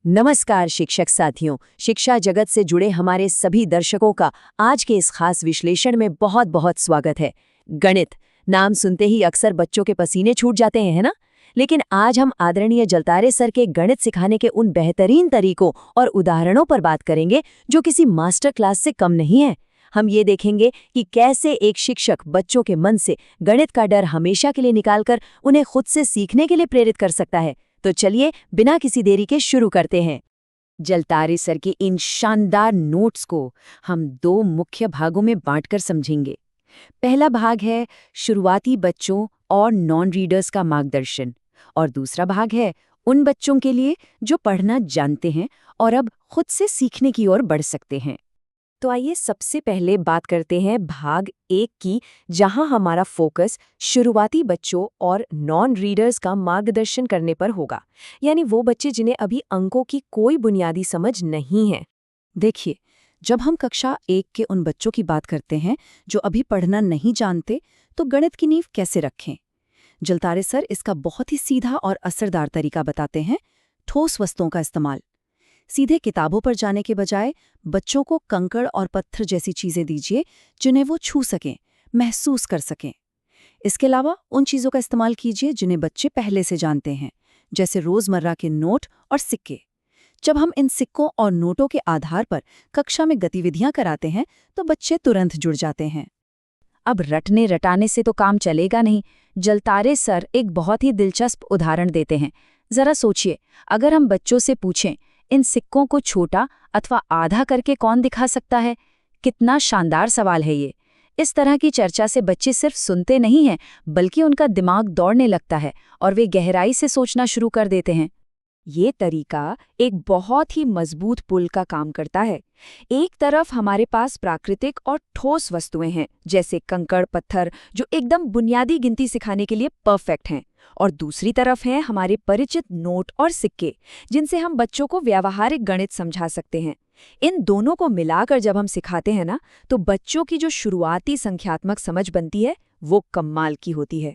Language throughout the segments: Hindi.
नमस्कार शिक्षक साथियों, शिक्षा जगत से जुड़े हमारे सभी दर्शकों का आज के इस खास विश्लेषण में बहुत बहुत स्वागत है। गणित नाम सुनते ही अक्सर बच्चों के पसीने छूट जाते हैं, है ना? लेकिन आज हम आदरणीय जलतारे सर के गणित सिखाने के उन बेहतरीन तरीकों और उदाहरणों पर बात करेंगे जो किसी मास्टर क्लास से कम नहीं है। हम ये देखेंगे कि कैसे एक शिक्षक बच्चों के मन से गणित का डर हमेशा के लिए निकालकर उन्हें खुद से सीखने के लिए प्रेरित कर सकता है। तो चलिए बिना किसी देरी के शुरू करते हैं। जलतारे सर के इन शानदार नोट्स को हम दो मुख्य भागों में बांटकर समझेंगे। पहला भाग है शुरुआती बच्चों और नॉन रीडर्स का मार्गदर्शन, और दूसरा भाग है उन बच्चों के लिए जो पढ़ना जानते हैं और अब खुद से सीखने की ओर बढ़ सकते हैं। तो आइए सबसे पहले बात करते हैं भाग 1 की, जहां हमारा फोकस शुरुआती बच्चों और नॉन रीडर्स का मार्गदर्शन करने पर होगा, यानी वो बच्चे जिन्हें अभी अंकों की कोई बुनियादी समझ नहीं है। देखिए, जब हम कक्षा 1 के उन बच्चों की बात करते हैं जो अभी पढ़ना नहीं जानते, तो गणित की नींव कैसे रखें? जलतारे सर इसका बहुत ही सीधा और असरदार तरीका बताते हैं। ठोस वस्तुओं का इस्तेमाल। सीधे किताबों पर जाने के बजाय बच्चों को कंकड़ और पत्थर जैसी चीजें दीजिए जिन्हें वो छू सकें, महसूस कर सकें। इसके अलावा उन चीजों का इस्तेमाल कीजिए जिन्हें बच्चे पहले से जानते हैं, जैसे रोजमर्रा के नोट और सिक्के। जब हम इन सिक्कों और नोटों के आधार पर कक्षा में गतिविधियां कराते हैं तो बच्चे तुरंत जुड़ जाते हैं। अब रटने रटाने से तो काम चलेगा नहीं। जलतारे सर एक बहुत ही दिलचस्प उदाहरण देते हैं। जरा सोचिए, अगर हम बच्चों से पूछें, इन सिक्कों को छोटा अथवा आधा करके कौन दिखा सकता है? कितना शानदार सवाल है ये। इस तरह की चर्चा से बच्चे सिर्फ सुनते नहीं हैं, बल्कि उनका दिमाग दौड़ने लगता है और वे गहराई से सोचना शुरू कर देते हैं। ये तरीका एक बहुत ही मजबूत पुल का काम करता है। एक तरफ हमारे पास प्राकृतिक और ठोस वस्तुएं हैं, जैसे कंकड़ पत्थर, जो एकदम बुनियादी गिनती सिखाने के लिए परफेक्ट हैं, और दूसरी तरफ हैं हमारे परिचित नोट और सिक्के, जिनसे हम बच्चों को व्यावहारिक गणित समझा सकते हैं। इन दोनों को मिलाकर जब हम सिखाते हैं ना, तो बच्चों की जो शुरुआती संख्यात्मक समझ बनती है, वो कमाल की होती है।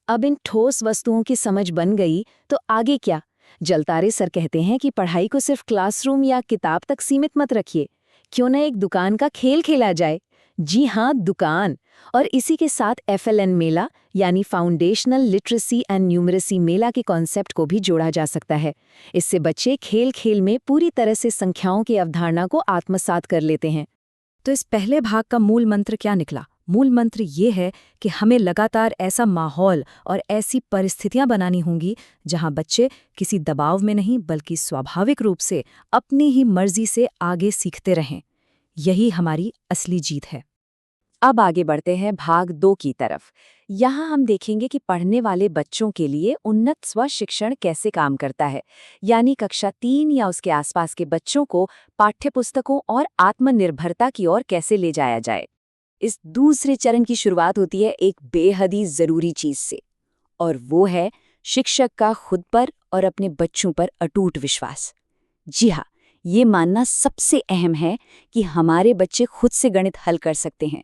अब इन ठोस वस्तुओं की समझ बन गई, तो आगे क्या? जलतारे सर कहते हैं कि पढ़ाई को सिर्फ क्लासरूम या किताब तक सीमित मत रखिए। क्यों न एक दुकान का खेल खेला जाए? जी हाँ, दुकान। और इसी के साथ FLN मेला, यानी फाउंडेशनल लिटरेसी एंड न्यूमरेसी मेला के कॉन्सेप्ट को भी जोड़ा जा सकता है। इससे बच्चे खेल खेल में पूरी तरह से संख्याओं की अवधारणा को आत्मसात कर लेते हैं। तो इस पहले भाग का मूल मंत्र क्या निकला? मूल मंत्र ये है कि हमें लगातार ऐसा माहौल और ऐसी परिस्थितियां बनानी होंगी जहां बच्चे किसी दबाव में नहीं, बल्कि स्वाभाविक रूप से अपनी ही मर्जी से आगे सीखते रहें। यही हमारी असली जीत है। अब आगे बढ़ते हैं भाग 2 की तरफ। यहाँ हम देखेंगे कि पढ़ने वाले बच्चों के लिए उन्नत स्व शिक्षण कैसे काम करता है, यानी कक्षा 3 या उसके आसपास के बच्चों को पाठ्यपुस्तकों और आत्मनिर्भरता की ओर कैसे ले जाया जाए। इस दूसरे चरण की शुरुआत होती है एक बेहद ही जरूरी चीज से, और वो है शिक्षक का खुद पर और अपने बच्चों पर अटूट विश्वास। जी हाँ, ये मानना सबसे अहम है कि हमारे बच्चे खुद से गणित हल कर सकते हैं।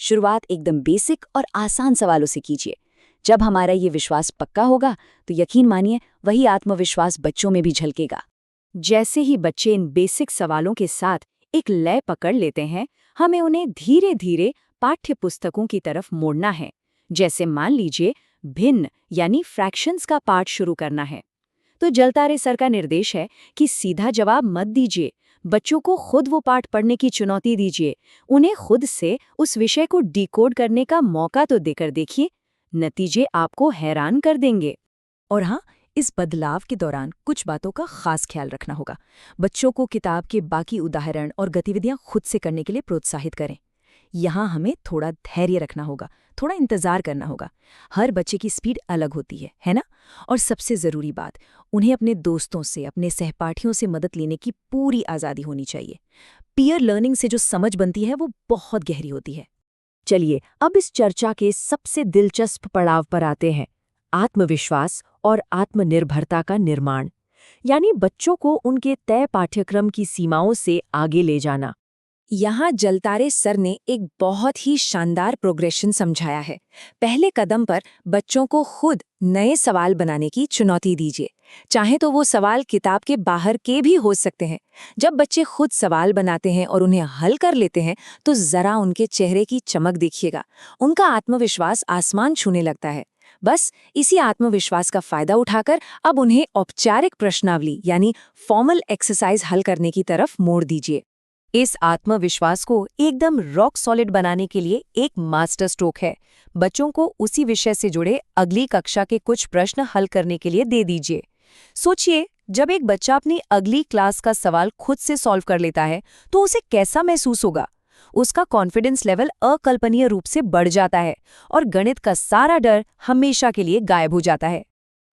शुरुआत एकदम बेसिक और आसान सवालों से कीजिए। जब हमारा ये विश्वास पक्का होगा, तो यकीन मानिए वही आत्मविश्वास बच्चों में भी झलकेगा। जैसे ही बच्चे इन बेसिक सवालों के साथ एक लय पकड़ लेते हैं, हमें उन्हें धीरे धीरे पाठ्य पुस्तकों की तरफ मोड़ना है। जैसे मान लीजिए भिन्न यानी फ्रैक्शंस का पाठ शुरू करना है, तो जलतारे सर का निर्देश है कि सीधा जवाब मत दीजिए, बच्चों को खुद वो पाठ पढ़ने की चुनौती दीजिए। उन्हें खुद से उस विषय को डिकोड करने का मौका तो देकर देखिए। नतीजे आपको हैरान कर देंगे। और हाँ, इस बदलाव के दौरान कुछ बातों का खास ख्याल रखना होगा। बच्चों को किताब के बाकी उदाहरण और गतिविधियां खुद से करने के लिए प्रोत्साहित करें। यहाँ हमें थोड़ा धैर्य रखना होगा, थोड़ा इंतजार करना होगा। हर बच्चे की स्पीड अलग होती है ना? और सबसे ज़रूरी बात, उन्हें अपने दोस्तों से, अपने सहपाठियों से मदद लेने की पूरी आज़ादी होनी चाहिए। पीयर लर्निंग से जो समझ बनती है वो बहुत गहरी होती है। चलिए अब इस चर्चा के सबसे दिलचस्प पड़ाव पर आते हैं, आत्मविश्वास और आत्मनिर्भरता का निर्माण, यानी बच्चों को उनके तय पाठ्यक्रम की सीमाओं से आगे ले जाना। यहाँ जलतारे सर ने एक बहुत ही शानदार प्रोग्रेशन समझाया है। पहले कदम पर बच्चों को खुद नए सवाल बनाने की चुनौती दीजिए। चाहे तो वो सवाल किताब के बाहर के भी हो सकते हैं। जब बच्चे खुद सवाल बनाते हैं और उन्हें हल कर लेते हैं तो जरा उनके चेहरे की चमक देखिएगा, उनका आत्मविश्वास आसमान छूने लगता है। बस इसी आत्मविश्वास का फायदा उठाकर अब उन्हें औपचारिक प्रश्नावली यानी फॉर्मल एक्सरसाइज हल करने की तरफ मोड़ दीजिए। इस आत्मविश्वास को एकदम रॉक सॉलिड बनाने के लिए एक मास्टर स्ट्रोक है। बच्चों को उसी विषय से जुड़े अगली कक्षा के कुछ प्रश्न हल करने के लिए दे दीजिए। सोचिए, जब एक बच्चा अपनी अगली क्लास का सवाल खुद से सॉल्व कर लेता है तो उसे कैसा महसूस होगा। उसका कॉन्फिडेंस लेवल अकल्पनीय रूप से बढ़ जाता है और गणित का सारा डर हमेशा के लिए गायब हो जाता है।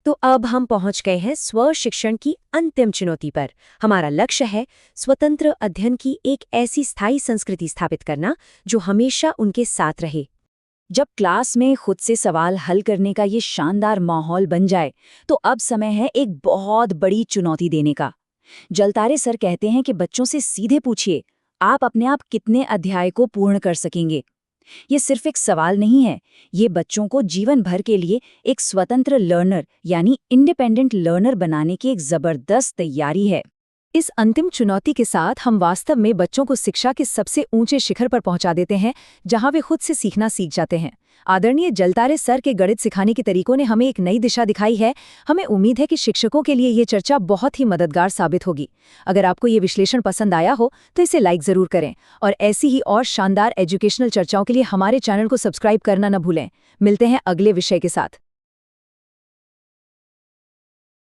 तो अब हम पहुंच गए हैं स्व शिक्षण की अंतिम चुनौती पर। हमारा लक्ष्य है स्वतंत्र अध्ययन की एक ऐसी स्थायी संस्कृति स्थापित करना जो हमेशा उनके साथ रहे। जब क्लास में खुद से सवाल हल करने का ये शानदार माहौल बन जाए तो अब समय है एक बहुत बड़ी चुनौती देने का। जलतारे सर कहते हैं कि बच्चों से सीधे पूछिए, आप अपने आप कितने अध्याय को पूर्ण कर सकेंगे। ये सिर्फ एक सवाल नहीं है, ये बच्चों को जीवन भर के लिए एक स्वतंत्र लर्नर यानी इंडिपेंडेंट लर्नर बनाने की एक जबरदस्त तैयारी है। इस अंतिम चुनौती के साथ हम वास्तव में बच्चों को शिक्षा के सबसे ऊंचे शिखर पर पहुंचा देते हैं, जहां वे खुद से सीखना सीख जाते हैं। आदरणीय जलतारे सर के गणित सिखाने के तरीकों ने हमें एक नई दिशा दिखाई है। हमें उम्मीद है कि शिक्षकों के लिए ये चर्चा बहुत ही मददगार साबित होगी। अगर आपको ये विश्लेषण पसंद आया हो तो इसे लाइक जरूर करें और ऐसी ही और शानदार एजुकेशनल चर्चाओं के लिए हमारे चैनल को सब्सक्राइब करना न भूलें। मिलते हैं अगले विषय के साथ।